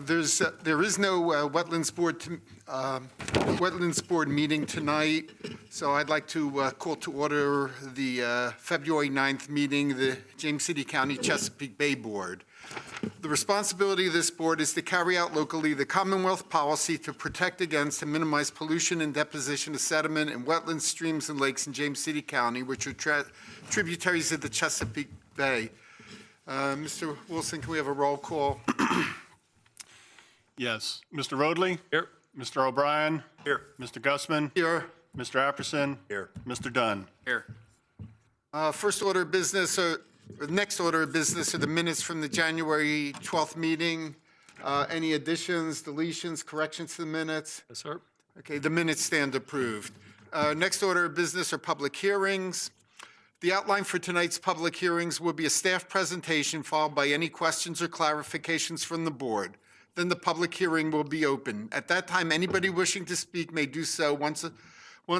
There is no Wetlands Board meeting tonight, so I'd like to call to order the February 9th meeting, the James City County Chesapeake Bay Board. The responsibility of this board is to carry out locally the Commonwealth policy to protect against and minimize pollution and deposition of sediment in wetlands, streams, and lakes in James City County, which are tributaries of the Chesapeake Bay. Mr. Wilson, can we have a roll call? Yes. Mr. Roadley? Here. Mr. O'Brien? Here. Mr. Gussman? Here. Mr. Apperson? Here. Mr. Dunn? Here. First order of business, next order of business are the minutes from the January 12th meeting. Any additions, deletions, corrections to the minutes? Yes, sir. Okay, the minutes stand approved. Next order of business are public hearings. The outline for tonight's public hearings will be a staff presentation followed by any questions or clarifications from the board. Then the public hearing will be open. At that time, anybody wishing to speak may do so once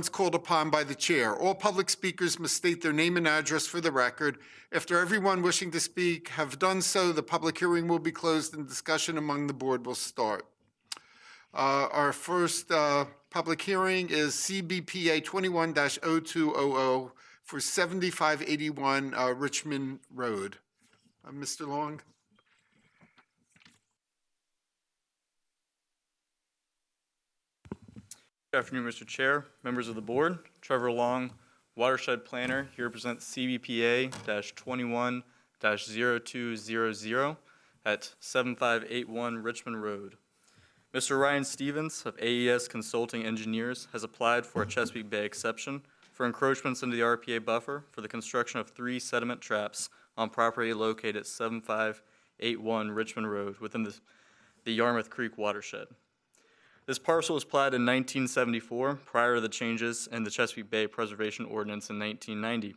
called upon by the chair. All public speakers must state their name and address for the record. After everyone wishing to speak have done so, the public hearing will be closed and discussion among the board will start. Our first public hearing is Cbpa 21-0200 for 7581 Richmond Road. Mr. Long? Good afternoon, Mr. Chair, members of the board. Trevor Long, Watershed Planner, here to present CBPA-21-0200 at 7581 Richmond Road. Mr. Ryan Stevens of AES Consulting Engineers has applied for a Chesapeake Bay exception for encroachments into the RPA buffer for the construction of 3 sediment traps on property located at 7581 Richmond Road within the Yarmouth Creek watershed. This parcel was platted in 1974, prior to the changes in the Chesapeake Bay Preservation Ordinance in 1990.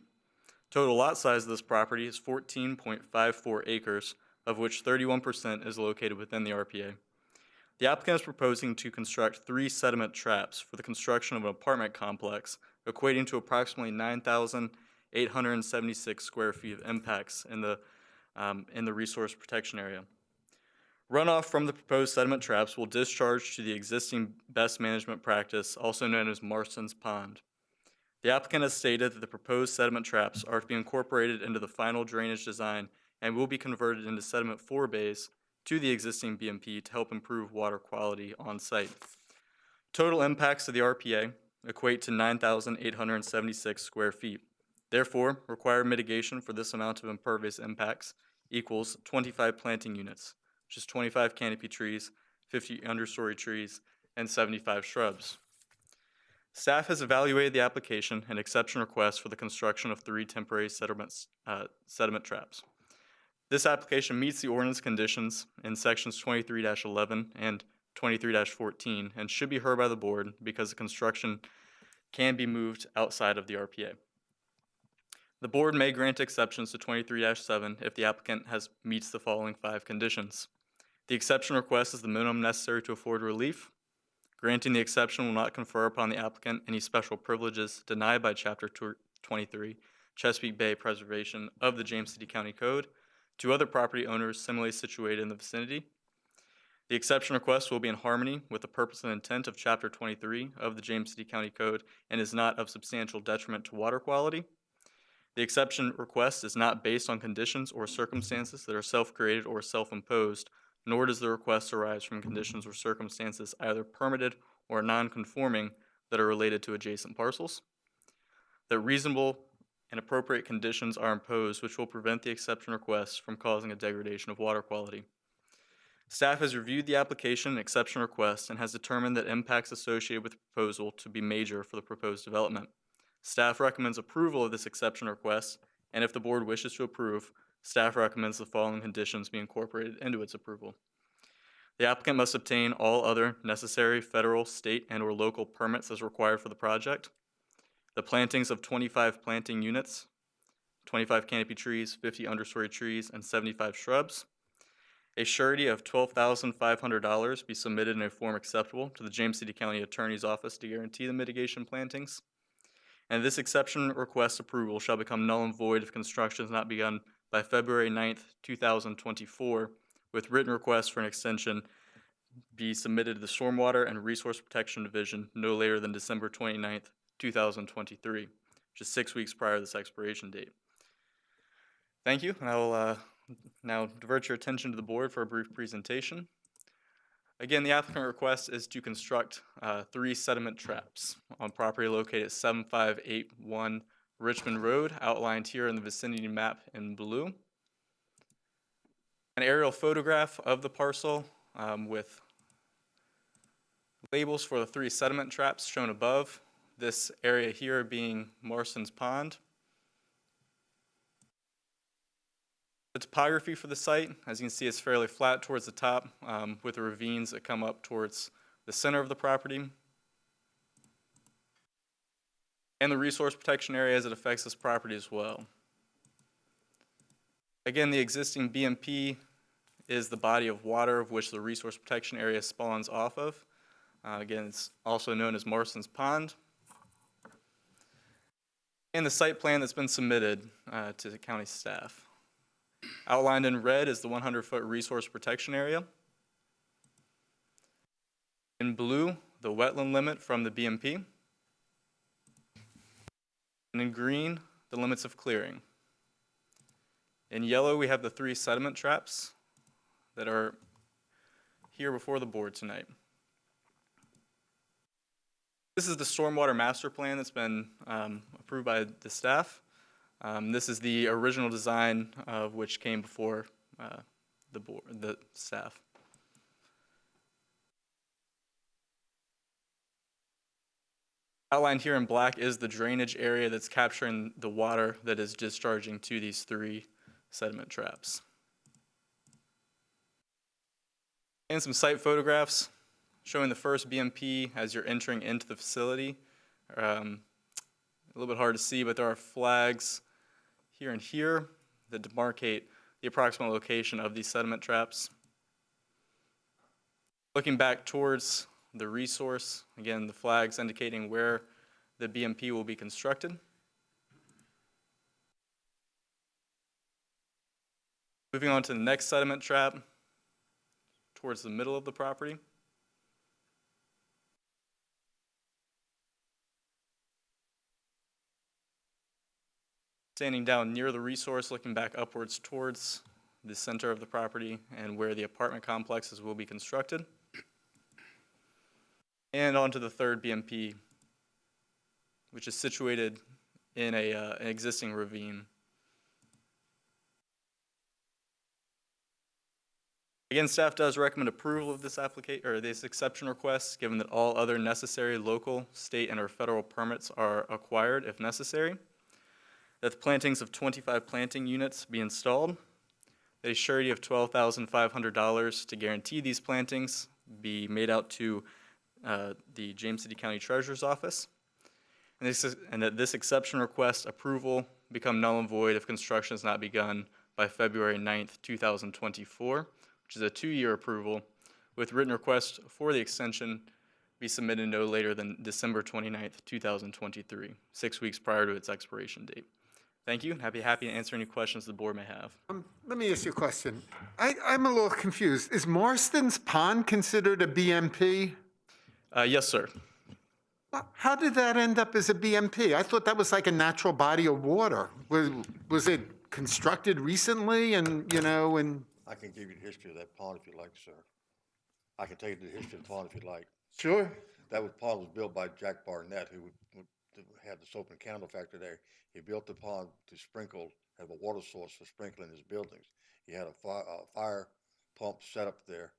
Total lot size of this property is 14.54 acres, of which 31% is located within the RPA. The applicant is proposing to construct 3 sediment traps for the construction of an apartment complex, equating to approximately 9,876 square feet of impacts in the resource protection area. Runoff from the proposed sediment traps will discharge to the existing best management practice, also known as Marston's Pond. The applicant has stated that the proposed sediment traps are to be incorporated into the final drainage design and will be converted into sediment forebays to the existing BMP to help improve water quality on site. Total impacts to the RPA equate to 9,876 square feet. Therefore, required mitigation for this amount of impervious impacts equals 25 planting units, which is 25 canopy trees, 50 understory trees, and 75 shrubs. Staff has evaluated the application and exception request for the construction of 3 temporary sediment traps. This application meets the ordinance conditions in sections 23-11 and 23-14 and should be heard by the board because the construction can be moved outside of the RPA. The board may grant exceptions to 23-7 if the applicant meets the following 5 conditions. The exception request is the minimum necessary to afford relief. Granting the exception will not confer upon the applicant any special privileges denied by Chapter 23, Chesapeake Bay Preservation of the James City County Code, to other property owners similarly situated in the vicinity. The exception request will be in harmony with the purpose and intent of Chapter 23 of the James City County Code and is not of substantial detriment to water quality. The exception request is not based on conditions or circumstances that are self-created or self-imposed, nor does the request arise from conditions or circumstances either permitted or non-conforming that are related to adjacent parcels. That reasonable and appropriate conditions are imposed which will prevent the exception request from causing a degradation of water quality. Staff has reviewed the application and exception request and has determined that impacts associated with the proposal to be major for the proposed development. Staff recommends approval of this exception request, and if the board wishes to approve, staff recommends the following conditions be incorporated into its approval. The applicant must obtain all other necessary federal, state, and/or local permits as required for the project. The plantings of 25 planting units, 25 canopy trees, 50 understory trees, and 75 shrubs. A surety of $12,500 be submitted in a form acceptable to the James City County Attorney's Office to guarantee the mitigation plantings. And this exception request approval shall become null and void if construction is not begun by February 9th, 2024, with written requests for an extension be submitted to the Stormwater and Resource Protection Division no later than December 29th, 2023, which is 6 weeks prior to this expiration date. Thank you, and I will now divert your attention to the board for a brief presentation. Again, the applicant request is to construct 3 sediment traps on property located at 7581 Richmond Road, outlined here in the vicinity map in blue. An aerial photograph of the parcel with labels for the 3 sediment traps shown above, this area here being Marston's Pond. The topography for the site, as you can see, is fairly flat towards the top with the ravines that come up towards the center of the property. And the resource protection area as it affects this property as well. Again, the existing BMP is the body of water of which the resource protection area spawns off of. Again, it's also known as Marston's Pond. And the site plan that's been submitted to the county staff. Outlined in red is the 100-foot resource protection area. In blue, the wetland limit from the BMP. And in green, the limits of clearing. In yellow, we have the 3 sediment traps that are here before the board tonight. This is the stormwater master plan that's been approved by the staff. This is the original design of which came before the staff. Outlined here in black is the drainage area that's capturing the water that is discharging to these 3 sediment traps. And some site photographs showing the first BMP as you're entering into the facility. A little bit hard to see, but there are flags here and here that demarcate the approximate location of these sediment traps. Looking back towards the resource, again, the flags indicating where the BMP will be constructed. Moving on to the next sediment trap, towards the middle of the property. Standing down near the resource, looking back upwards towards the center of the property and where the apartment complexes will be constructed. And onto the third BMP, which is situated in an existing ravine. Again, staff does recommend approval of this application or this exception request, given that all other necessary local, state, and/or federal permits are acquired if necessary. That the plantings of 25 planting units be installed. That a surety of $12,500 to guarantee these plantings be made out to the James City County Treasurer's Office. And that this exception request approval become null and void if construction is not begun by February 9th, 2024, which is a 2-year approval, with written request for the extension be submitted no later than December 29th, 2023, 6 weeks prior to its expiration date. Thank you. I'd be happy to answer any questions the board may have. Let me ask you a question. I'm a little confused. Is Marston's Pond considered a BMP? Yes, sir. How did that end up as a BMP? I thought that was like a natural body of water. Was it constructed recently and, I can give you the history of that pond if you like, sir. I can tell you the history of the pond if you'd like. Sure. Pond was built by Jack Barnett, who had the soap and candle factory there. He built the pond to sprinkle, have a water source for sprinkling his buildings. He had a fire pump set up there,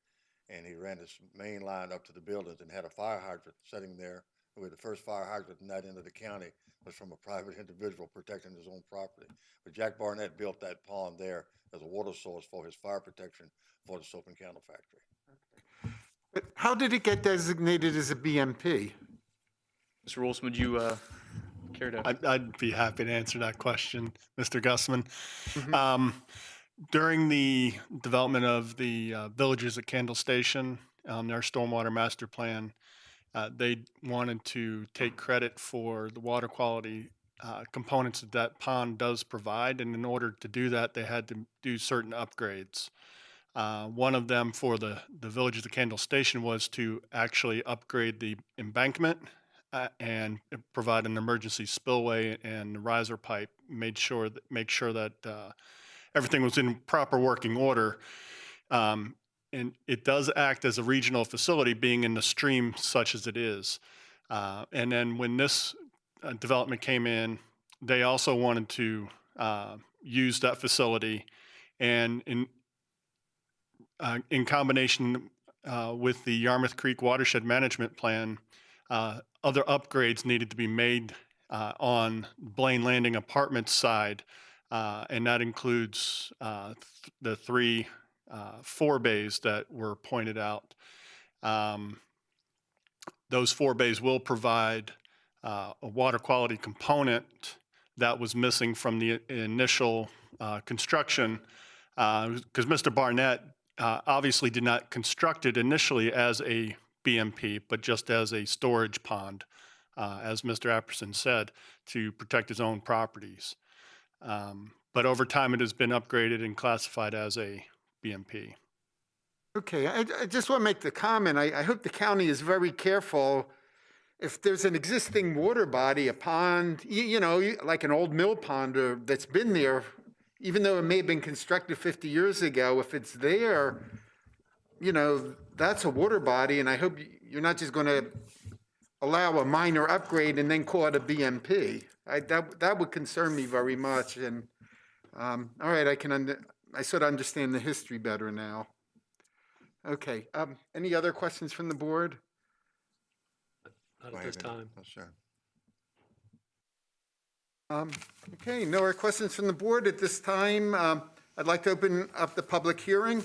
and he ran this main line up to the buildings and had a fire hydrant sitting there. Where the first fire hydrant in that end of the county was from a private individual protecting his own property. But Jack Barnett built that pond there as a water source for his fire protection for the soap and candle factory. But how did it get designated as a BMP? Mr. Wilson, would you care to? I'd be happy to answer that question, Mr. Gussman. During the development of the villages at Kendall Station, their stormwater master plan, they wanted to take credit for the water quality components that that pond does provide, and in order to do that, they had to do certain upgrades. One of them for the Village of the Candle Station was to actually upgrade the embankment and provide an emergency spillway and riser pipe. Make sure that everything was in proper working order. And it does act as a regional facility, being in the stream such as it is. And then when this development came in, they also wanted to use that facility, and in combination with the Yarmouth Creek Watershed Management Plan, other upgrades needed to be made on Blaine Landing Apartments side, and that includes the three forebays that were pointed out. Those forebays will provide a water quality component that was missing from the initial construction, because Mr. Barnett obviously did not construct it initially as a BMP, but just as a storage pond, as Mr. Apperson said, to protect his own properties. But over time, it has been upgraded and classified as a BMP. Okay, I just want to make the comment. I hope the county is very careful. If there's an existing water body, a pond, you know, like an old mill pond that's been there, even though it may have been constructed 50 years ago, if it's there, you know, that's a water body, and I hope you're not just going to allow a minor upgrade and then call it a BMP. That would concern me very much. And all right, I sort of understand the history better now. Okay, any other questions from the board? Not at this time. Oh, sure. Okay, no other questions from the board at this time. I'd like to open up the public hearing.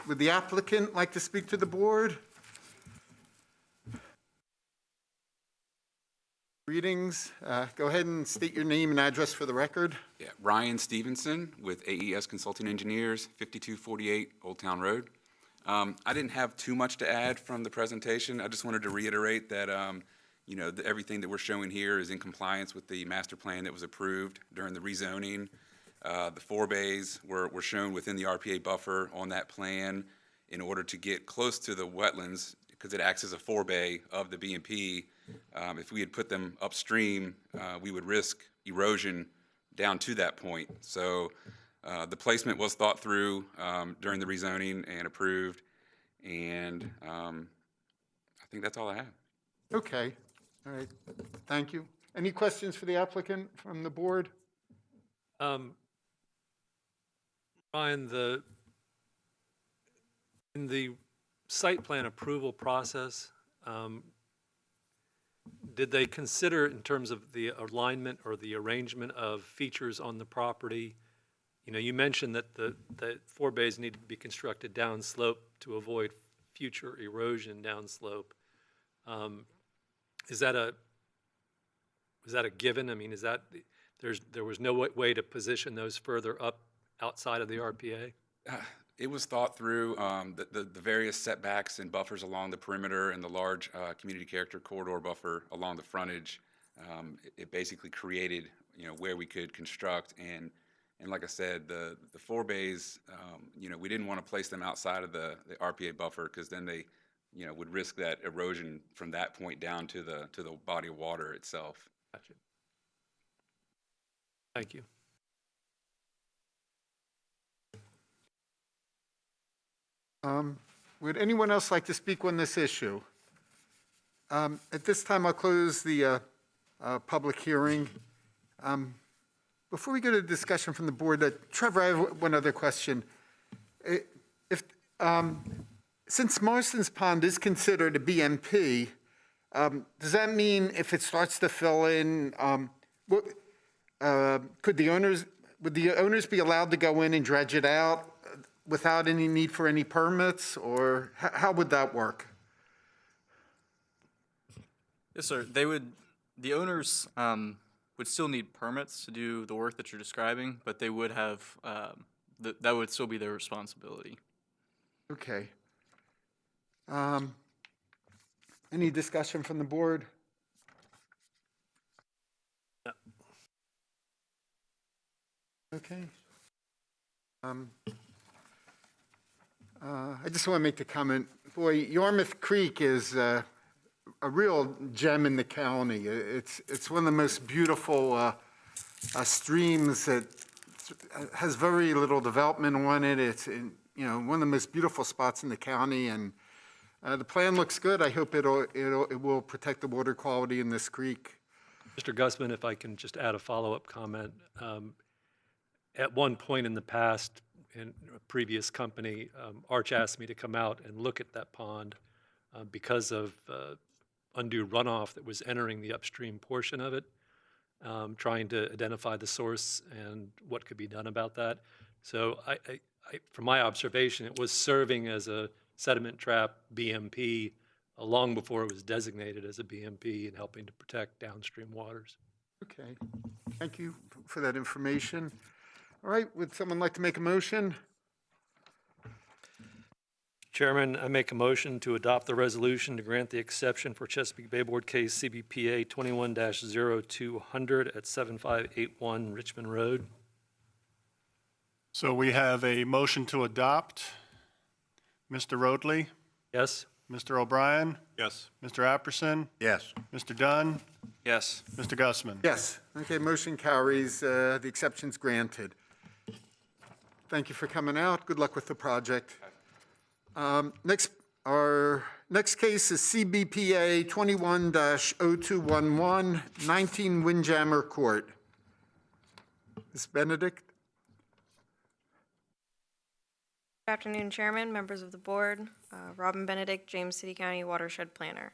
Would the applicant like to speak to the board? Greetings. Go ahead and state your name and address for the record. Yeah, Ryan Stevenson with AES Consulting Engineers, 5248 Old Town Road. I didn't have too much to add from the presentation. I just wanted to reiterate that you know, everything that we're showing here is in compliance with the master plan that was approved during the rezoning. The forebays were shown within the RPA buffer on that plan in order to get close to the wetlands, because it acts as a forebay of the BMP. If we had put them upstream, we would risk erosion down to that point. So the placement was thought through during the rezoning and approved, and I think that's all I have. Okay, all right, thank you. Any questions for the applicant from the board? Ryan, in the site plan approval process, did they consider, in terms of the alignment or the arrangement of features on the property? You know, you mentioned that the forebays need to be constructed downslope to avoid future erosion downslope. Is that a given? I mean, is that there was no way to position those further up outside of the RPA? It was thought through, the various setbacks and buffers along the perimeter and the large community character corridor buffer along the frontage. It basically created, you know, where we could construct, and like I said, the forebays, you know, we didn't want to place them outside of the RPA buffer, because then they, you know, would risk that erosion from that point down to the body of water itself. Gotcha. Thank you. Would anyone else like to speak on this issue? At this time, I'll close the public hearing. Before we go to discussion from the board, Trevor, I have one other question. Since Marston's Pond is considered a BMP, does that mean if it starts to fill in, would the owners be allowed to go in and dredge it out without any need for any permits, or how would that work? Yes, sir. The owners would still need permits to do the work that you're describing, but they would have, that would still be their responsibility. Okay. Any discussion from the board? Okay. I just want to make the comment, boy, Yarmouth Creek is a real gem in the county. It's one of the most beautiful streams that has very little development on it. It's in, one of the most beautiful spots in the county, and the plan looks good. I hope it will protect the water quality in this creek. Mr. Gussman, if I can just add a follow-up comment. At one point in the past, in a previous company, Arch asked me to come out and look at that pond because of undue runoff that was entering the upstream portion of it, trying to identify the source and what could be done about that. So from my observation, it was serving as a sediment trap BMP long before it was designated as a BMP and helping to protect downstream waters. Okay, thank you for that information. All right, would someone like to make a motion? Chairman, I make a motion to adopt the resolution to grant the exception for Chesapeake Bay Board case Cbpa 21-0200 at 7581 Richmond Road. So we have a motion to adopt. Mr. Roadley, Yes? Mr. O'Brien, Yes. Mr. Apperson, Yes. Mr. Dunn, Yes. Mr. Gussman. Yes. Okay, motion carries. The exception's granted. Thank you for coming out. Good luck with the project. Our next case is CBPA 21-0211, 19 Windjammer Court. Ms. Benedict? Good afternoon, Chairman, members of the board. Robin Benedict, James City County Watershed Planner.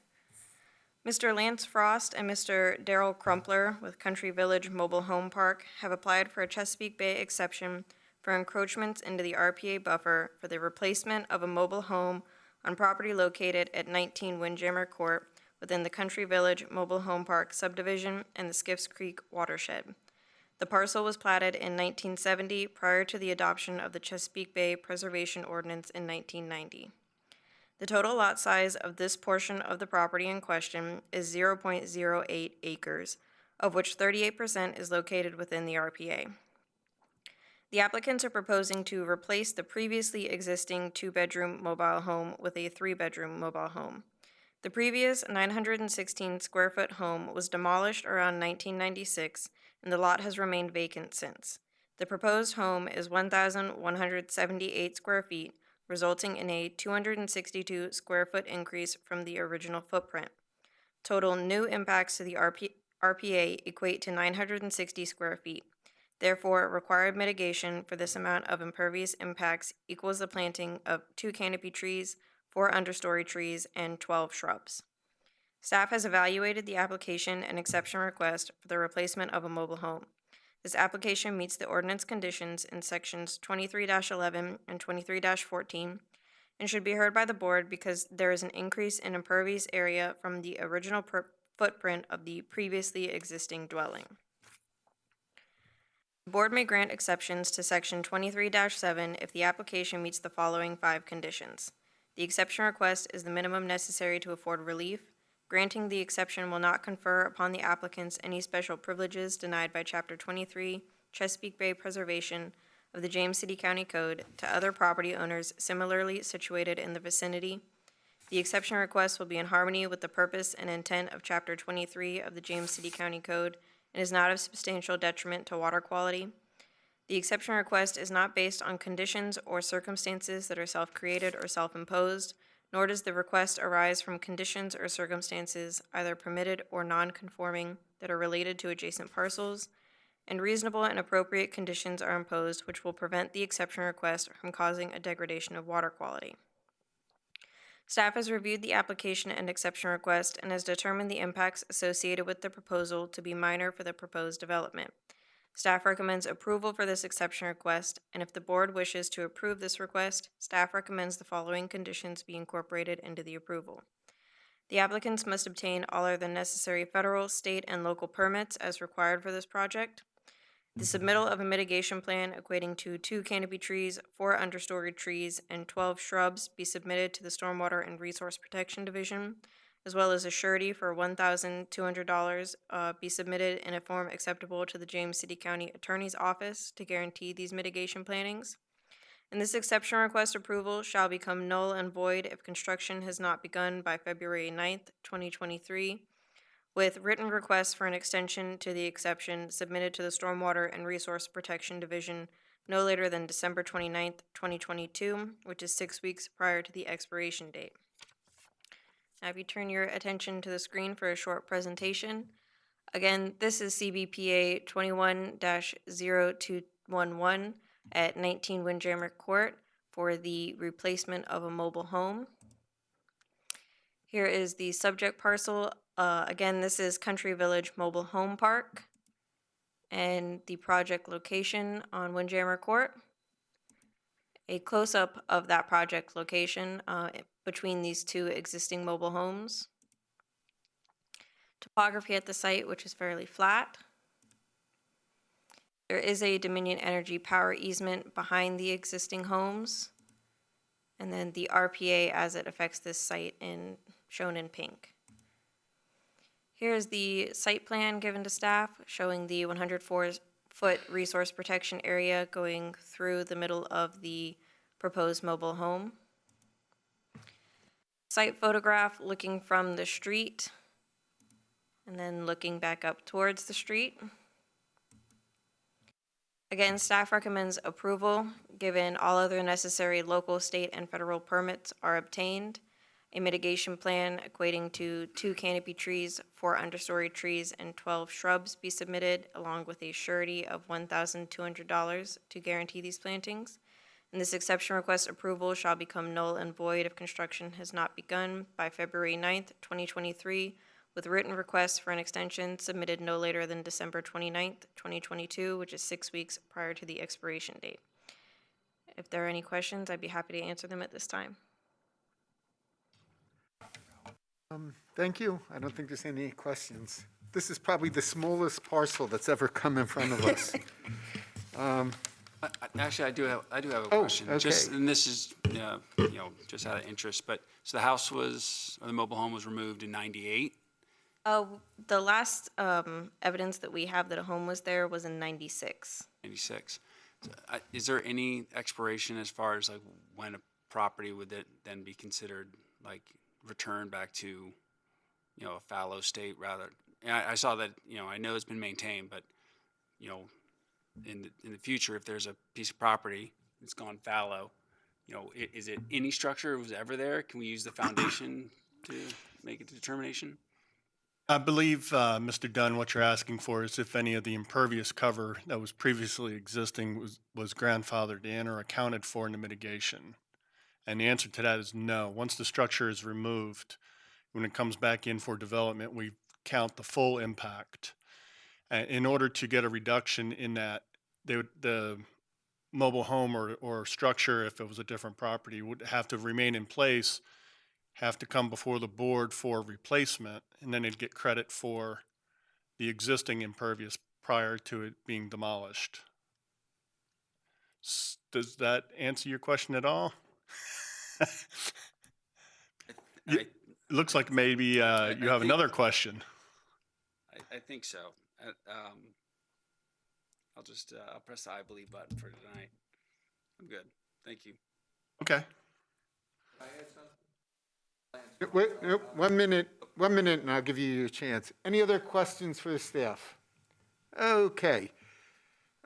Mr. Lance Frost and Mr. Daryl Crumpler with Country Village Mobile Home Park have applied for a Chesapeake Bay exception for encroachments into the RPA buffer for the replacement of a mobile home on property located at 19 Windjammer Court within the Country Village Mobile Home Park subdivision and the Skiffs Creek watershed. The parcel was platted in 1970 prior to the adoption of the Chesapeake Bay Preservation Ordinance in 1990. The total lot size of this portion of the property in question is 0.08 acres, of which 38% is located within the RPA. The applicants are proposing to replace the previously existing 2-bedroom mobile home with a 3-bedroom mobile home. The previous 916-square-foot home was demolished around 1996, and the lot has remained vacant since. The proposed home is 1,178 square feet, resulting in a 262-square-foot increase from the original footprint. Total new impacts to the RPA equate to 960 square feet. Therefore, required mitigation for this amount of impervious impacts equals the planting of 2 canopy trees, 4 understory trees, and 12 shrubs. Staff has evaluated the application and exception request for the replacement of a mobile home. This application meets the ordinance conditions in sections 23-11 and 23-14 and should be heard by the board because there is an increase in impervious area from the original footprint of the previously existing dwelling. The board may grant exceptions to section 23-7 if the application meets the following 5 conditions. The exception request is the minimum necessary to afford relief. Granting the exception will not confer upon the applicants any special privileges denied by Chapter 23, Chesapeake Bay Preservation of the James City County Code to other property owners similarly situated in the vicinity. The exception request will be in harmony with the purpose and intent of Chapter 23 of the James City County Code and is not of substantial detriment to water quality. The exception request is not based on conditions or circumstances that are self-created or self-imposed, nor does the request arise from conditions or circumstances either permitted or non-conforming that are related to adjacent parcels, and reasonable and appropriate conditions are imposed which will prevent the exception request from causing a degradation of water quality. Staff has reviewed the application and exception request and has determined the impacts associated with the proposal to be minor for the proposed development. Staff recommends approval for this exception request, and if the board wishes to approve this request, staff recommends the following conditions be incorporated into the approval. The applicants must obtain all other necessary federal, state, and local permits as required for this project. The submittal of a mitigation plan equating to 2 canopy trees, 4 understory trees, and 12 shrubs be submitted to the Stormwater and Resource Protection Division, as well as a surety for $1,200 be submitted in a form acceptable to the James City County Attorney's Office to guarantee these mitigation plantings. And this exception request approval shall become null and void if construction has not begun by February 9th, 2023, with written requests for an extension to the exception submitted to the Stormwater and Resource Protection Division no later than December 29th, 2022, which is 6 weeks prior to the expiration date. Now, if you turn your attention to the screen for a short presentation, again, this is CBPA 21-0211 at 19 Windjammer Court for the replacement of a mobile home. Here is the subject parcel. Again, this is Country Village Mobile Home Park and the project location on Windjammer Court. A close-up of that project location between these two existing mobile homes. Topography at the site, which is fairly flat. There is a Dominion Energy power easement behind the existing homes. And then the RPA as it affects this site shown in pink. Here's the site plan given to staff showing the 104-foot resource protection area going through the middle of the proposed mobile home. Site photograph looking from the street and then looking back up towards the street. Again, staff recommends approval given all other necessary local, state, and federal permits are obtained. A mitigation plan equating to 2 canopy trees, 4 understory trees, and 12 shrubs be submitted, along with a surety of $1,200 to guarantee these plantings. And this exception request approval shall become null and void if construction has not begun by February 9th, 2023, with written requests for an extension submitted no later than December 29th, 2022, which is 6 weeks prior to the expiration date. If there are any questions, I'd be happy to answer them at this time. Thank you. I don't think there's any questions. This is probably the smallest parcel that's ever come in front of us. Actually, I do have a Oh, question. okay. And this is, just out of interest, but, so the house was, or the mobile home was removed in 98? The last evidence that we have that a home was there was in 96. 96. So, is there any expiration as far as like when a property would then be considered like returned back to, a fallow state rather? And I saw that, I know it's been maintained, but, in the future, if there's a piece of property that's gone fallow, is it any structure was ever there? Can we use the foundation to make a determination? I believe, Mr. Dunn, what you're asking for is if any of the impervious cover that was previously existing was grandfathered in or accounted for in the mitigation. And the answer to that is no. Once the structure is removed, when it comes back in for development, we count the full impact. In order to get a reduction in that, the mobile home or structure, if it was a different property, would have to remain in place, have to come before the board for replacement, and then it'd get credit for the existing impervious prior to it being demolished. Does that answer your question at all? It looks like maybe you have another question. I think so. I'll press the I believe button for tonight. I'm good. Thank you. Okay. Wait, nope, 1 minute, and I'll give you your chance. Any other questions for the staff? Okay.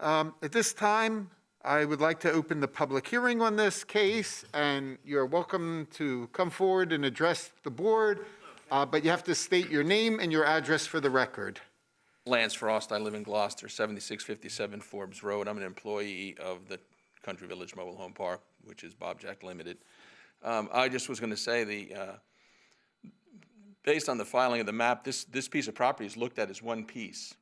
At this time, I would like to open the public hearing on this case, and you're welcome to come forward and address the board, but you have to state your name and your address for the record. Lance Frost, I live in Gloucester, 7657 Forbes Road. I'm an employee of the Country Village Mobile Home Park, which is Bob Jack Limited. I just was going to say based on the filing of the map, this piece of property is looked at as one piece.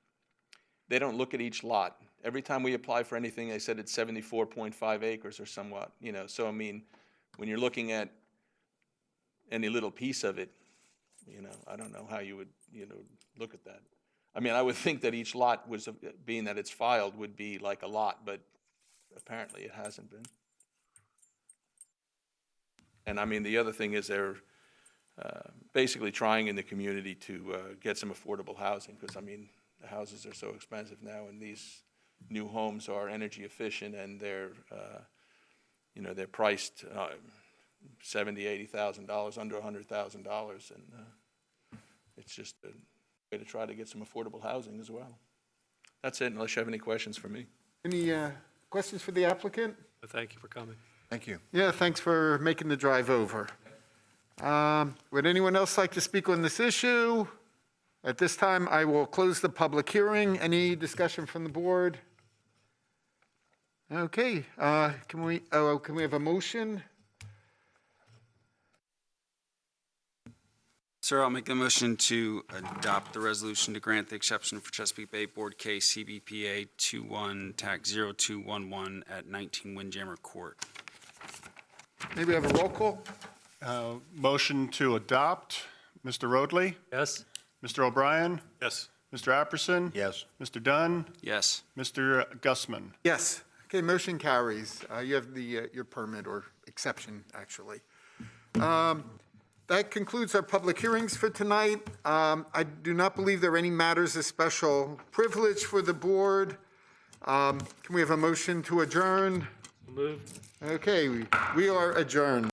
They don't look at each lot. Every time we apply for anything, they said it's 74.5 acres or somewhat, So, I mean, when you're looking at any little piece of it, I don't know how you would, look at that. I mean, I would think that each lot was, being that it's filed, would be like a lot, but apparently it hasn't been. And I mean, the other thing is basically trying in the community to get some affordable housing, because, I mean, the houses are so expensive now, and these new homes are energy efficient, and they're, they're priced $70,000, $80,000, under $100,000, and it's just a way to try to get some affordable housing as well. That's it, unless you have any questions for me. Any questions for the applicant? But thank you for coming. Thank you. Yeah, thanks for making the drive over. Would anyone else like to speak on this issue? At this time, I will close the public hearing. Any discussion from the board? Okay, can we have a motion? Sir, I'll make the motion to adopt the resolution to grant the exception for Chesapeake Bay Board Case Cbpa 21-0211 at 19 Windjammer Court. Maybe have a roll call? Motion to adopt, Mr. Roadley, Yes? Mr. O'Brien, Yes. Mr. Apperson, Yes. Mr. Dunn, Yes. Mr. Gussman. Yes. Okay, motion carries. You have your permit or exception, actually. That concludes our public hearings for tonight. I do not believe there are any matters of special privilege for the board. Can we have a motion to adjourn? Moved. Okay, we are adjourned.